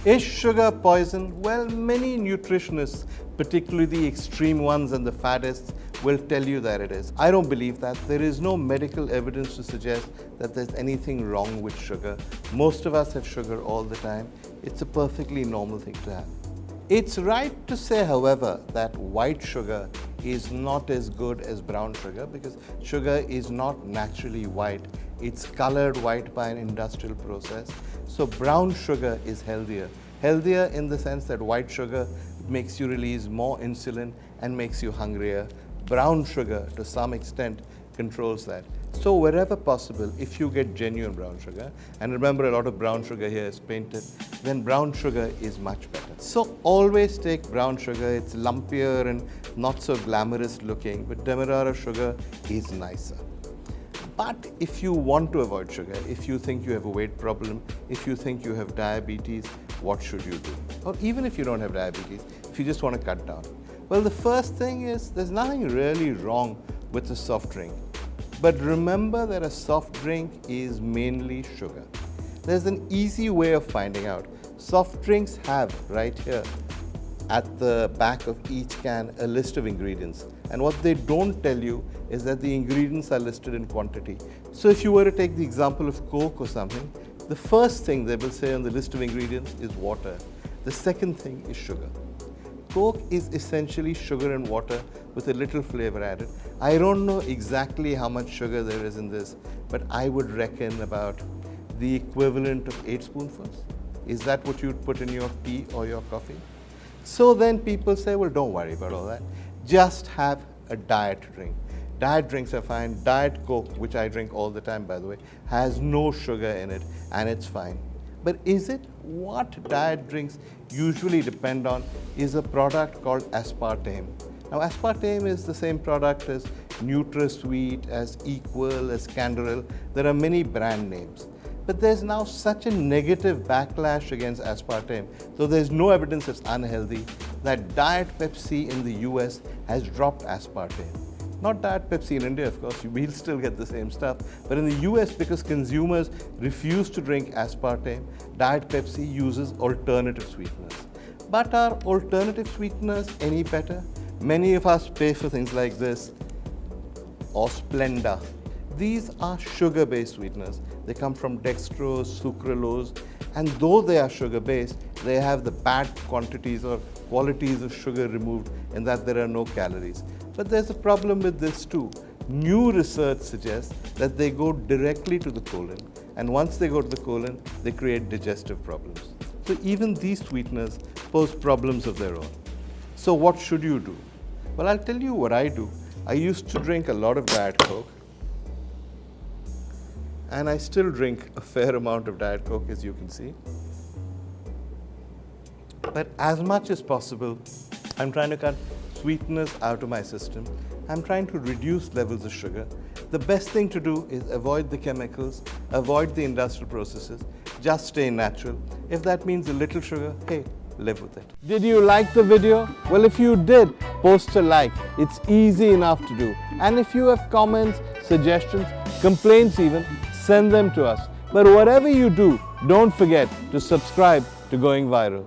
Is sugar poison? Well, many nutritionists, particularly the extreme ones and the faddists, will tell you that it is. I don't believe that. There is no medical evidence to suggest that there's anything wrong with sugar. Most of us have sugar all the time. It's a perfectly normal thing to have. It's right to say, however, that white sugar is not as good as brown sugar because sugar is not naturally white. It's colored white by an industrial process. So brown sugar is healthier. Healthier in the sense that white sugar makes you release more insulin and makes you hungrier. Brown sugar, to some extent, controls that. So wherever possible, if you get genuine brown sugar, and remember a lot of brown sugar here is painted, then brown sugar is much better. So always take brown sugar. It's lumpier and not so glamorous looking, but Demerara sugar is nicer. But if you want to avoid sugar, if you think you have a weight problem, if you think you have diabetes, what should you do? Or even if you don't have diabetes, if you just want to cut down. Well, the first thing is there's nothing really wrong with a soft drink. But remember that a soft drink is mainly sugar. There's an easy way of finding out. Soft drinks have right here at the back of each can a list of ingredients. And what they don't tell you is that the ingredients are listed in quantity. So if you were to take the example of Coke or something, the first thing they will say on the list of ingredients is water. The second thing is sugar. Coke is essentially sugar and water with a little flavor added. I don't know exactly how much sugar there is in this, but I would reckon about the equivalent of 8 spoonfuls. Is that what you'd put in your tea or your coffee? So then people say, well, don't worry about all that. Just have a diet drink. Diet drinks are fine. Diet Coke, which I drink all the time, by the way, has no sugar in it, and it's fine. But is it? What diet drinks usually depend on is a product called aspartame. Now, aspartame is the same product as NutraSweet, as Equal, as Canderel. There are many brand names. But there's now such a negative backlash against aspartame, though there's no evidence it's unhealthy, that Diet Pepsi in the US has dropped aspartame. Not Diet Pepsi in India, of course, we'll still get the same stuff. But in the US, because consumers refuse to drink aspartame, Diet Pepsi uses alternative sweeteners. But are alternative sweeteners any better? Many of us pay for things like this or Splenda. These are sugar-based sweeteners. They come from dextrose, sucralose, and though they are sugar-based, they have the bad quantities or qualities of sugar removed in that there are no calories. But there's a problem with this too. New research suggests that they go directly to the colon, and once they go to the colon, they create digestive problems. So even these sweeteners pose problems of their own. So what should you do? Well, I'll tell you what I do. I used to drink a lot of Diet Coke, and I still drink a fair amount of Diet Coke, as you can see. But as much as possible, I'm trying to cut sweeteners out of my system. I'm trying to reduce levels of sugar. The best thing to do is avoid the chemicals, avoid the industrial processes, just stay natural. If that means a little sugar, hey, live with it. Did you like the video? Well, if you did, post a like. It's easy enough to do. And if you have comments, suggestions, complaints even, send them to us. But whatever you do, don't forget to subscribe to Going Viral.